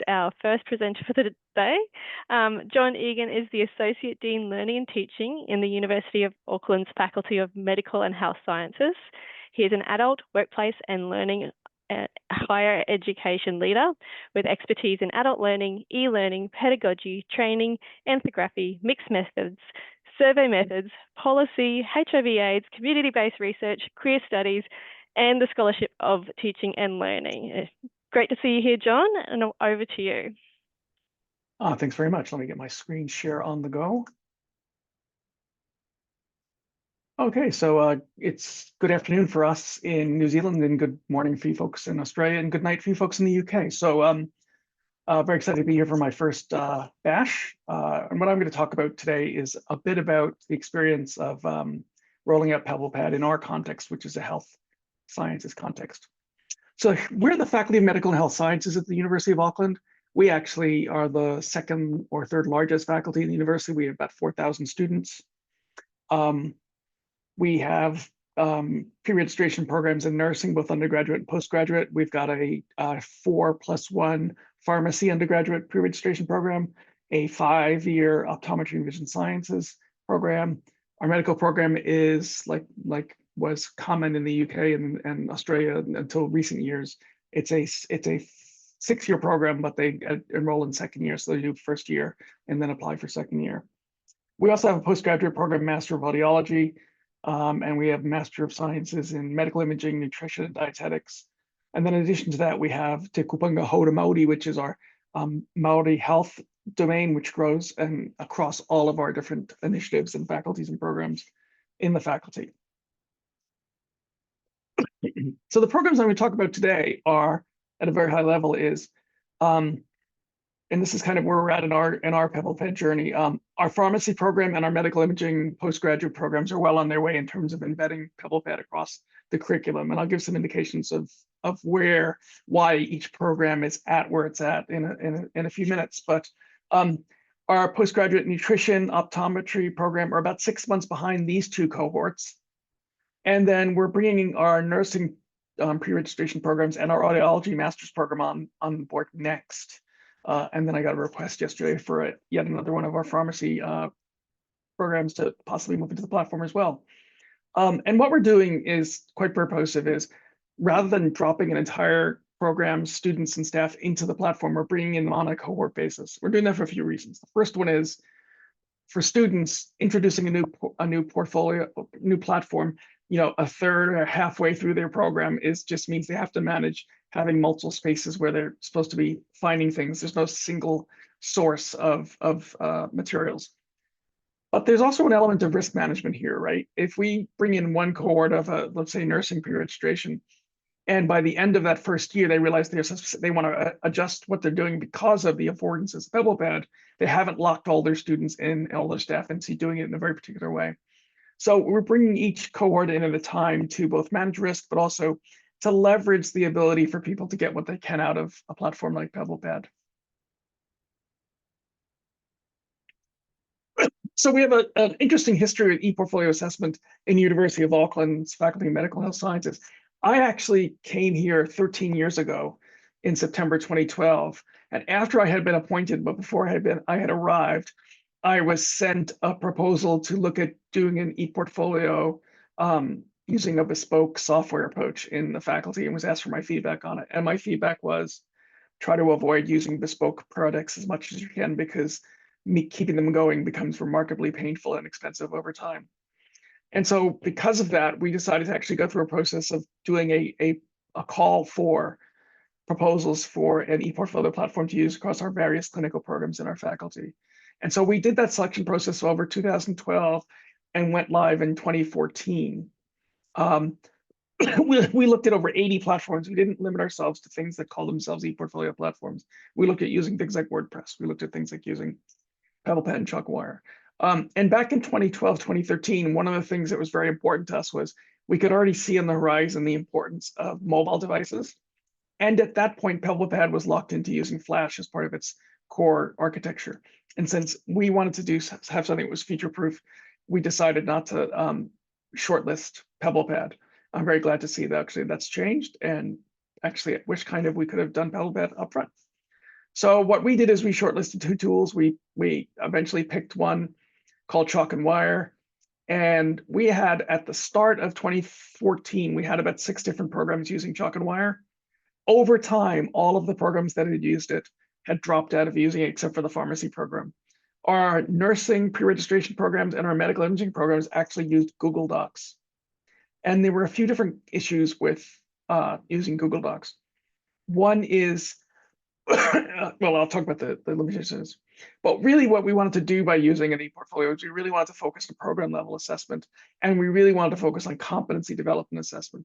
our first presenter for the day. John Egan is the Associate Dean Learning and Teaching in the University of Auckland's Faculty of Medical and Health Sciences. He is an adult, workplace and learning higher education leader with expertise in adult learning, e-learning, pedagogy, training, ethnography, mixed methods, survey methods, policy, HIV/AIDS, community-based research, career studies, and the scholarship of teaching and learning. Great to see you here, John, and over to you. Thanks very much. Let me get my screen share on the go. Okay, so it's good afternoon for us in New Zealand and good morning for you folks in Australia and good night for you folks in the UK. So very excited to be here for my first bash. And what I'm going to talk about today is a bit about the experience of rolling out PebblePad in our context, which is a health sciences context. So we're the Faculty of Medical and Health Sciences at the University of Auckland. We actually are the second or third largest faculty in the university. We have about 4,000 students. We have pre-registration programs in nursing, both undergraduate and postgraduate. We've got a 4+1 pharmacy undergraduate pre-registration program, a 5-year optometry and vision sciences program. Our medical program is like was common in the UK and Australia until recent years. It's a 6-year program, but they enroll in second year, so they do first year and then apply for second year. We also have a postgraduate program, Master of Audiology, and we have Master of Sciences in Medical Imaging, Nutrition, and Dietetics. And then in addition to that, we have Te Kupanga Hora Maori, which is our Maori health domain, which grows across all of our different initiatives and faculties and programs in the faculty. So the programs I'm going to talk about today are, at a very high level, is, and this is kind of where we're at in our PebblePad journey. Our pharmacy program and our medical imaging postgraduate programs are well on their way in terms of embedding PebblePad across the curriculum, and I'll give some indications of why each program is at where it's at in a few minutes. But our postgraduate nutrition optometry program are about 6 months behind these two cohorts. And then we're bringing our nursing pre-registration programs and our audiology master's program on board next. And then I got a request yesterday for yet another one of our pharmacy programs to possibly move into the platform as well. And what we're doing is quite purposive, is rather than dropping an entire program, students and staff into the platform, we're bringing in them on a cohort basis. We're doing that for a few reasons. The first one is, for students, introducing a new portfolio, new platform, a third or halfway through their program just means they have to manage having multiple spaces where they're supposed to be finding things. There's no single source of materials. But there's also an element of risk management here, right? If we bring in one cohort of let's say nursing pre-registration, and by the end of that first year, they realize they want to adjust what they're doing because of the affordances of PebblePad, they haven't locked all their students in and all their staff into doing it in a very particular way. So we're bringing each cohort in at a time to both manage risk, but also to leverage the ability for people to get what they can out of a platform like PebblePad. So we have an interesting history of e-portfolio assessment in the University of Auckland's Faculty of Medical Health Sciences. I actually came here 13 years ago in September 2012. And after I had been appointed, but before I had arrived, I was sent a proposal to look at doing an e-portfolio using a bespoke software approach in the faculty, and was asked for my feedback on it. And my feedback was, try to avoid using bespoke products as much as you can, because keeping them going becomes remarkably painful and expensive over time. And so because of that, we decided to actually go through a process of doing a call for proposals for an e-portfolio platform to use across our various clinical programs in our faculty. And so we did that selection process over 2012 and went live in 2014. We looked at over 80 platforms. We didn't limit ourselves to things that call themselves e-portfolio platforms. We looked at using things like WordPress. We looked at things like using PebblePad and Chalkwire. And back in 2012, 2013, one of the things that was very important to us was we could already see on the horizon the importance of mobile devices. And at that point, PebblePad was locked into using Flash as part of its core architecture. And since we wanted to have something that was future-proof, we decided not to shortlist PebblePad. I'm very glad to see that actually that's changed, and actually I wish we could have done PebblePad upfront. So what we did is we shortlisted 2 tools. We eventually picked one called Chalk and Wire. And we had, at the start of 2014, we had about 6 different programs using Chalk and Wire. Over time, all of the programs that had used it had dropped out of using it, except for the pharmacy program. Our nursing pre-registration programs and our medical imaging programs actually used Google Docs. And there were a few different issues with using Google Docs. One is, well, I'll talk about the limitations. But really what we wanted to do by using an e-portfolio is we really wanted to focus on program level assessment, and we really wanted to focus on competency development assessment.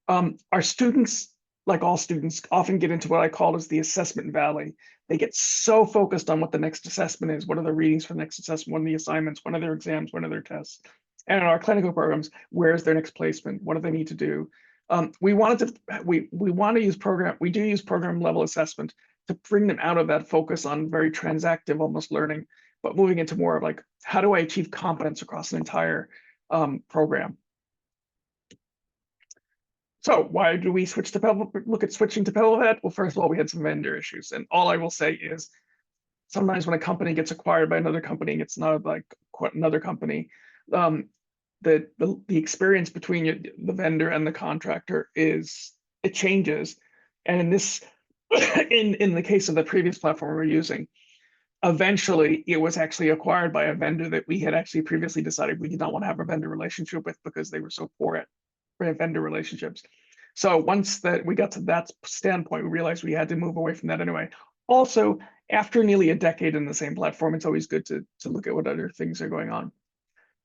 Our students, like all students, often get into what I call as the assessment valley. They get so focused on what the next assessment is, what are the readings for the next assessment, what are the assignments, when are their exams, when are their tests. And in our clinical programs, where's their next placement? What do they need to do? We want to use program level assessment to bring them out of that focus on very transactive, almost learning, but moving into more of like, how do I achieve competence across an entire program? So why do we switch to look at switching to PebblePad? Well, first of all, we had some vendor issues, and all I will say is sometimes when a company gets acquired by another company, it's not like another company. The experience between the vendor and the contractor it changes, and in this in the case of the previous platform we were using, eventually it was actually acquired by a vendor that we had actually previously decided we did not want to have a vendor relationship with because they were so poor at vendor relationships. So once that we got to that standpoint, we realized we had to move away from that anyway. Also, after nearly a decade in the same platform, it's always good to look at what other things are going on.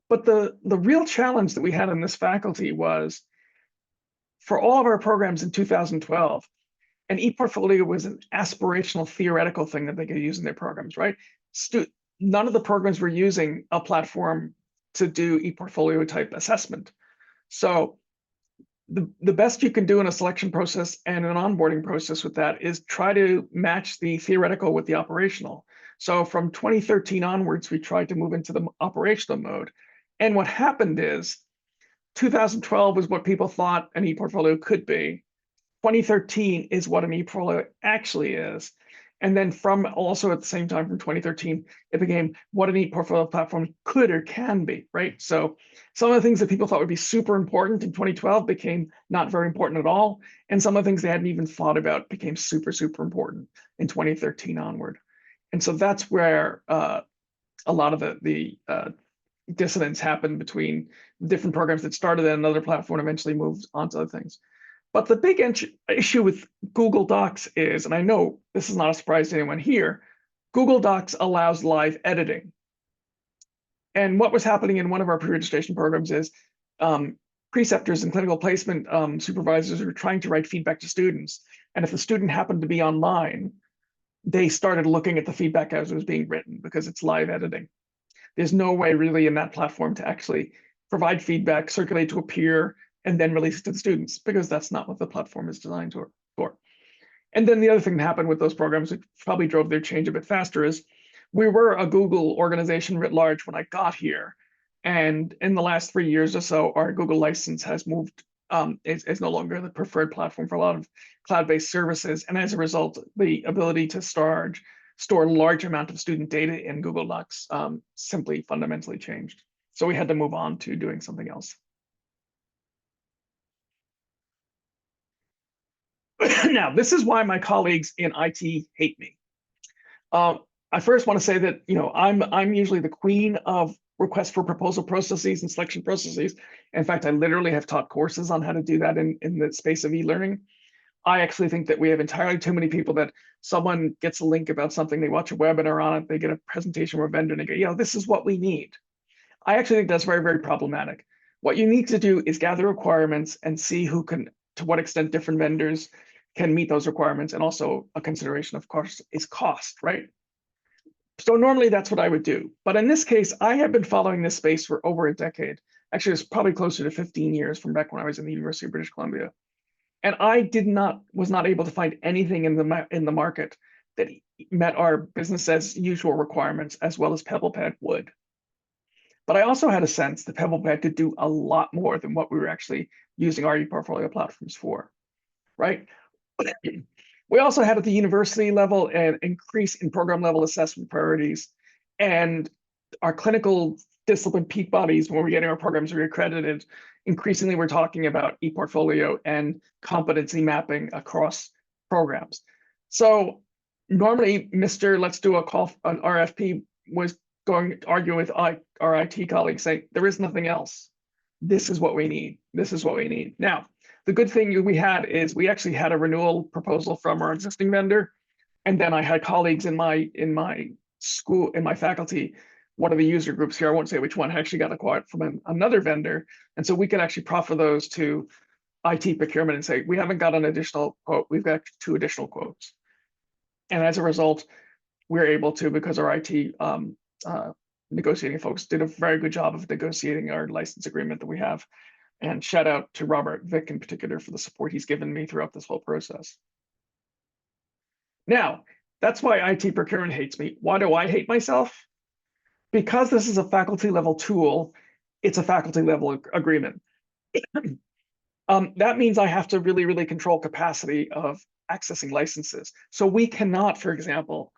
But the real challenge that we had in this faculty was, for all of our programs in 2012, an e-portfolio was an aspirational theoretical thing that they could use in their programs, right? None of the programs were using a platform to do e-portfolio type assessment. So the best you can do in a selection process and an onboarding process with that is try to match the theoretical with the operational. So from 2013 onwards, we tried to move into the operational mode. And what happened is 2012 was what people thought an e-portfolio could be. 2013 is what an e-portfolio actually is. And then from also at the same time from 2013, it became what an e-portfolio platform could or can be, right? So some of the things that people thought would be super important in 2012 became not very important at all. And some of the things they hadn't even thought about became super, super important in 2013 onward. And so that's where a lot of the dissonance happened between different programs that started at another platform and eventually moved on to other things. But the big issue with Google Docs is, and I know this is not a surprise to anyone here, Google Docs allows live editing. And what was happening in one of our pre-registration programs is preceptors and clinical placement supervisors were trying to write feedback to students. And if the student happened to be online, they started looking at the feedback as it was being written because it's live editing. There's no way really in that platform to actually provide feedback, circulate to a peer, and then release it to the students, because that's not what the platform is designed for. And then the other thing that happened with those programs, which probably drove their change a bit faster, is we were a Google organization writ large when I got here. And in the last 3 years or so, our Google license has moved, is no longer the preferred platform for a lot of cloud-based services. And as a result, the ability to store a large amount of student data in Google Docs simply fundamentally changed. So we had to move on to doing something else. Now, this is why my colleagues in IT hate me. I first want to say that I'm usually the queen of request for proposal processes and selection processes. In fact, I literally have taught courses on how to do that in the space of e-learning. I actually think that we have entirely too many people that someone gets a link about something, they watch a webinar on it, they get a presentation from a vendor, and they go, this is what we need. I actually think that's very, very problematic. What you need to do is gather requirements and see who can, to what extent different vendors can meet those requirements. And also a consideration, of course, is cost, right? So normally that's what I would do. But in this case, I have been following this space for over a decade. Actually, it's probably closer to 15 years from back when I was in the University of British Columbia. And I was not able to find anything in the market that met our business as usual requirements as well as PebblePad would. But I also had a sense that PebblePad could do a lot more than what we were actually using our e-portfolio platforms for, right? We also had at the university level an increase in program level assessment priorities, and our clinical discipline peak bodies, when we're getting our programs reaccredited, increasingly we're talking about ePortfolio and competency mapping across programs. So normally, Mr. Let's do a call, an RFP was going to argue with our IT colleagues, saying there is nothing else. This is what we need. This is what we need. Now, the good thing we had is we actually had a renewal proposal from our existing vendor, and then I had colleagues in my school, in my faculty, one of the user groups here, I won't say which one, actually got acquired from another vendor, and so we could actually proffer those to IT procurement and say, we haven't got an additional quote, we've got 2 additional quotes. And as a result, we're able to, because our IT negotiating folks did a very good job of negotiating our license agreement that we have. And shout out to Robert Vick in particular for the support he's given me throughout this whole process. Now, that's why IT procurement hates me. Why do I hate myself? Because this is a faculty level tool, it's a faculty level agreement. That means I have to really, really control capacity of accessing licenses. So we cannot, for example,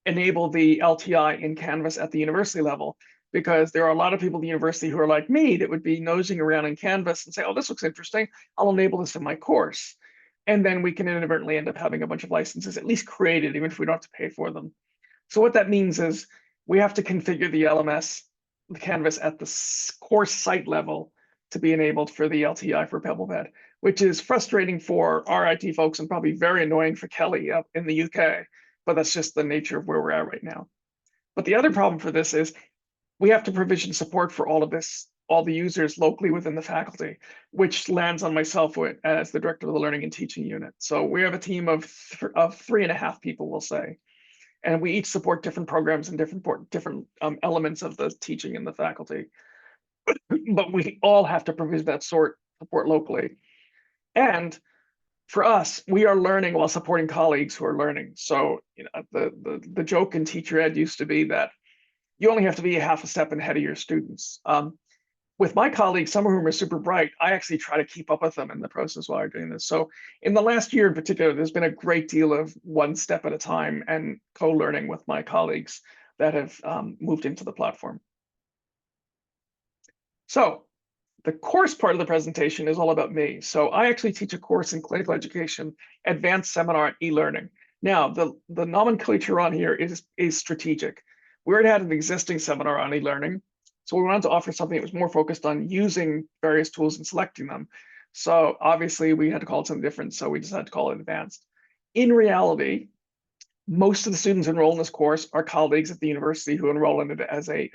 enable the LTI in Canvas at the university level, because there are a lot of people at the university who are like me that would be nosing around in Canvas and say, oh, this looks interesting, I'll enable this in my course. And then we can inadvertently end up having a bunch of licenses at least created, even if we don't have to pay for them. So what that means is we have to configure the LMS, the Canvas at the course site level to be enabled for the LTI for PebblePad, which is frustrating for our IT folks and probably very annoying for Kelly up in the UK, but that's just the nature of where we're at right now. But the other problem for this is we have to provision support for all of this, all the users locally within the faculty, which lands on myself as the director of the learning and teaching unit. So we have a team of 3.5 people, we'll say, and we each support different programs and different elements of the teaching in the faculty. But we all have to provision that support locally. And for us, we are learning while supporting colleagues who are learning. So, you know, the joke in teacher ed used to be that you only have to be a half a step ahead of your students. With my colleagues, some of whom are super bright, I actually try to keep up with them in the process while I'm doing this. So in the last year in particular, there's been a great deal of one step at a time and co-learning with my colleagues that have moved into the platform. So the course part of the presentation is all about me. So I actually teach a course in clinical education, advanced seminar e-learning. Now, the nomenclature on here is strategic. We already had an existing seminar on e-learning, so we wanted to offer something that was more focused on using various tools and selecting them. So obviously we had to call it something different, so we decided to call it advanced. In reality, most of the students enroll in this course are colleagues at the university who enroll in it as a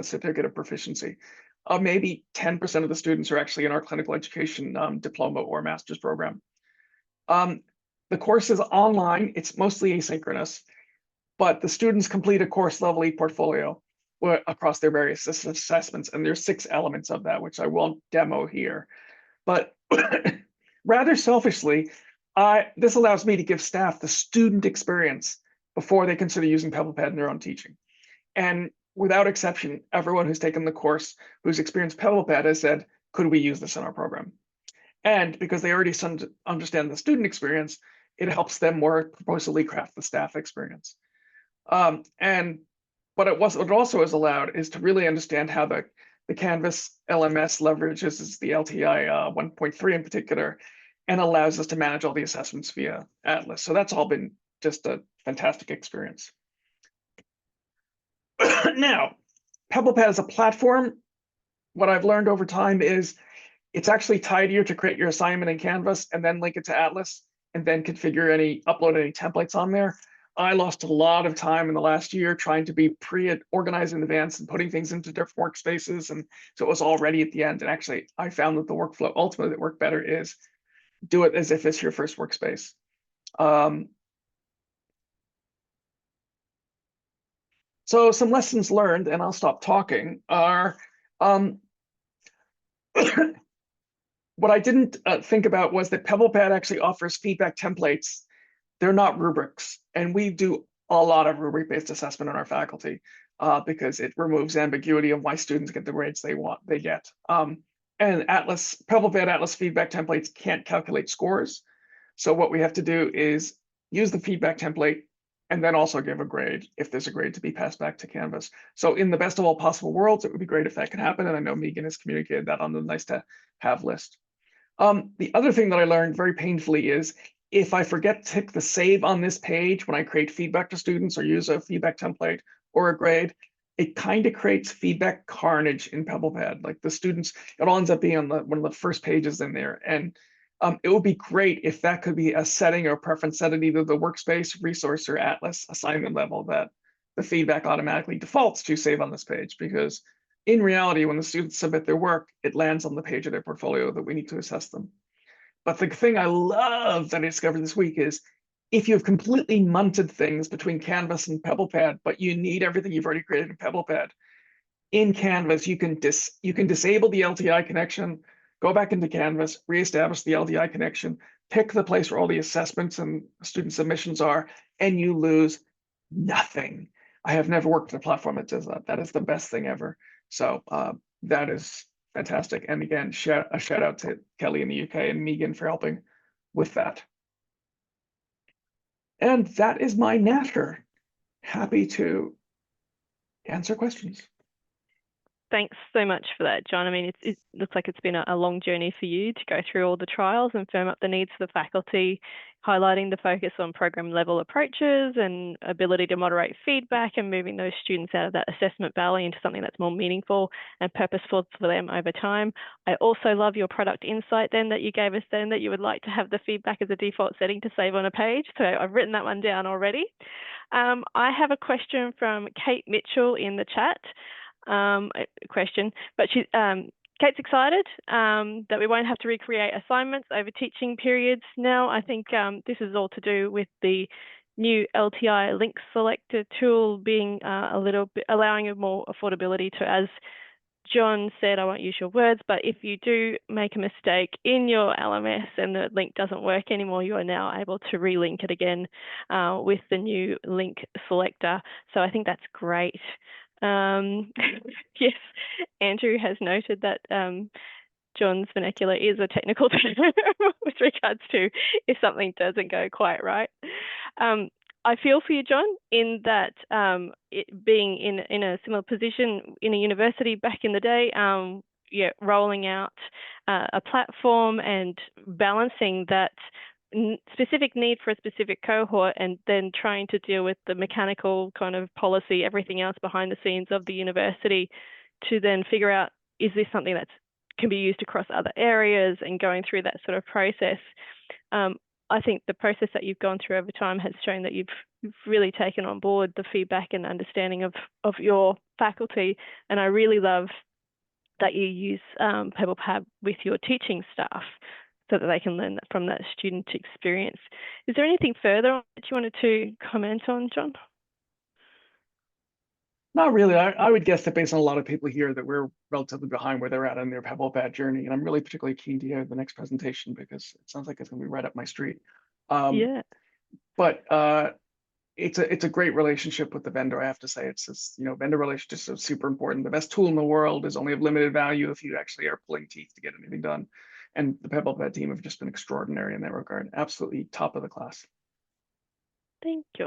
certificate of proficiency. Maybe 10% of the students are actually in our clinical education diploma or master's program. The course is online, it's mostly asynchronous, but the students complete a course level ePortfolio across their various assessments, and there's 6 elements of that, which I won't demo here. But rather selfishly, this allows me to give staff the student experience before they consider using PebblePad in their own teaching. And without exception, everyone who's taken the course, who's experienced PebblePad, has said, could we use this in our program? And because they already understand the student experience, it helps them more proposally craft the staff experience. And what it also has allowed is to really understand how the Canvas LMS leverages the LTI 1.3 in particular, and allows us to manage all the assessments via Atlas. So that's all been just a fantastic experience. Now, PebblePad as a platform, what I've learned over time is it's actually tidier to create your assignment in Canvas and then link it to Atlas and then upload any templates on there. I lost a lot of time in the last year trying to be organized in advance and putting things into different workspaces. And so it was all ready at the end. And actually, I found that the workflow ultimately that worked better is do it as if it's your first workspace. So some lessons learned, and I'll stop talking, are what I didn't think about was that PebblePad actually offers feedback templates. They're not rubrics, and we do a lot of rubric-based assessment on our faculty because it removes ambiguity of why students get the grades they get. And PebblePad Atlas feedback templates can't calculate scores. So what we have to do is use the feedback template, and then also give a grade if there's a grade to be passed back to Canvas. So in the best of all possible worlds, it would be great if that could happen. And I know Megan has communicated that on the nice to have list. The other thing that I learned very painfully is if I forget to tick the save on this page when I create feedback to students or use a feedback template or a grade, it kind of creates feedback carnage in PebblePad. Like the students, it all ends up being on one of the first pages in there. And it would be great if that could be a setting or preference set at either the workspace, resource, or Atlas assignment level that the feedback automatically defaults to save on this page. Because in reality, when the students submit their work, it lands on the page of their portfolio that we need to assess them. But the thing I love that I discovered this week is if you've completely munted things between Canvas and PebblePad, but you need everything you've already created in PebblePad, in Canvas, you can disable the LTI connection, go back into Canvas, reestablish the LTI connection, pick the place where all the assessments and student submissions are, and you lose nothing. I have never worked in a platform that does that. That is the best thing ever. So that is fantastic. And again, a shout out to Kelly in the UK and Megan for helping with that. And that is my natter. Happy to answer questions. Thanks so much for that, John. I mean, it looks like it's been a long journey for you to go through all the trials and firm up the needs of the faculty, highlighting the focus on program level approaches and ability to moderate feedback and moving those students out of that assessment valley into something that's more meaningful and purposeful for them over time. I also love your product insight then that you gave us then that you would like to have the feedback as a default setting to save on a page. So I've written that one down already. I have a question from Kate Mitchell in the chat. Question, but Kate's excited that we won't have to recreate assignments over teaching periods now. I think this is all to do with the new LTI link selector tool being a little bit allowing more affordability to, as John said, I won't use your words, but if you do make a mistake in your LMS and the link doesn't work anymore, you are now able to relink it again with the new link selector. So I think that's great. Yes, Andrew has noted that John's vernacular is a technical term with regards to if something doesn't go quite right. I feel for you, John, in that it being in a similar position in a university back in the day, yeah, rolling out a platform and balancing that specific need for a specific cohort and then trying to deal with the mechanical kind of policy, everything else behind the scenes of the university to then figure out, is this something that can be used across other areas and going through that sort of process. I think the process that you've gone through over time has shown that you've really taken on board the feedback and understanding of your faculty. And I really love that you use PebblePad with your teaching staff so that they can learn that from that student experience. Is there anything further that you wanted to comment on, John? Not really. I would guess that based on a lot of people here that we're relatively behind where they're at in their PebblePad journey. And I'm really particularly keen to hear the next presentation because it sounds like it's going to be right up my street. Yeah. But it's a great relationship with the vendor, I have to say. It's just, vendor relationships are super important. The best tool in the world is only of limited value if you actually are pulling teeth to get anything done. And the PebblePad team have just been extraordinary in that regard. Absolutely top of the class. Thank you.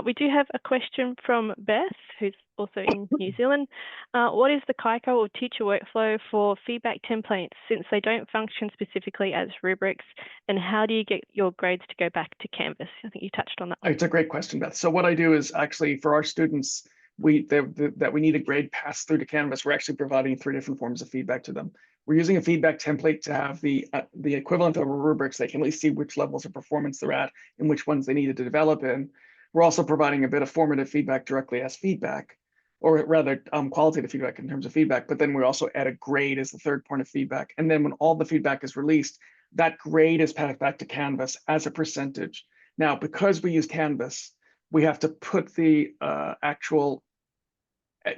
We do have a question from Beth, who's also in New Zealand. What is the Kaiko or teacher workflow for feedback templates since they don't function specifically as rubrics? And how do you get your grades to go back to Canvas? I think you touched on that. It's a great question, Beth. So what I do is actually for our students, that we need a grade pass through to Canvas, we're actually providing 3 different forms of feedback to them. We're using a feedback template to have the equivalent of a rubric so they can at least see which levels of performance they're at and which ones they needed to develop in. We're also providing a bit of formative feedback directly as feedback, or rather qualitative feedback in terms of feedback, but then we also add a grade as the third point of feedback. And then when all the feedback is released, that grade is passed back to Canvas as a percentage. Now, because we use Canvas, we have to put the actual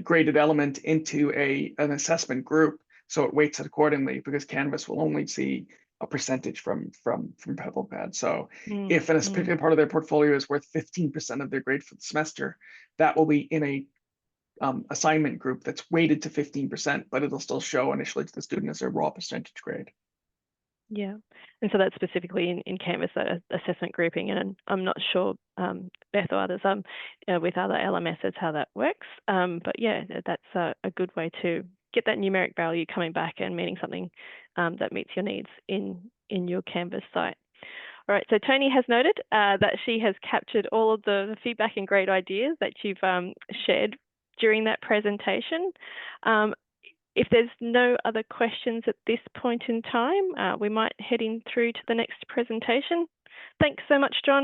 graded element into an assessment group, so it weights it accordingly because Canvas will only see a percentage from PebblePad. So if a particular part of their portfolio is worth 15% of their grade for the semester, that will be in a assignment group that's weighted to 15%, but it'll still show initially to the student as a raw percentage grade. Yeah, and so that's specifically in Canvas, that assessment grouping, and I'm not sure, Beth or others, with other LMSs how that works. But yeah, that's a good way to get that numeric value coming back and meaning something that meets your needs in your Canvas site. All right, so Tony has noted that she has captured all of the feedback and great ideas that you've shared during that presentation. If there's no other questions at this point in time, we might head in through to the next presentation. Thanks so much, John.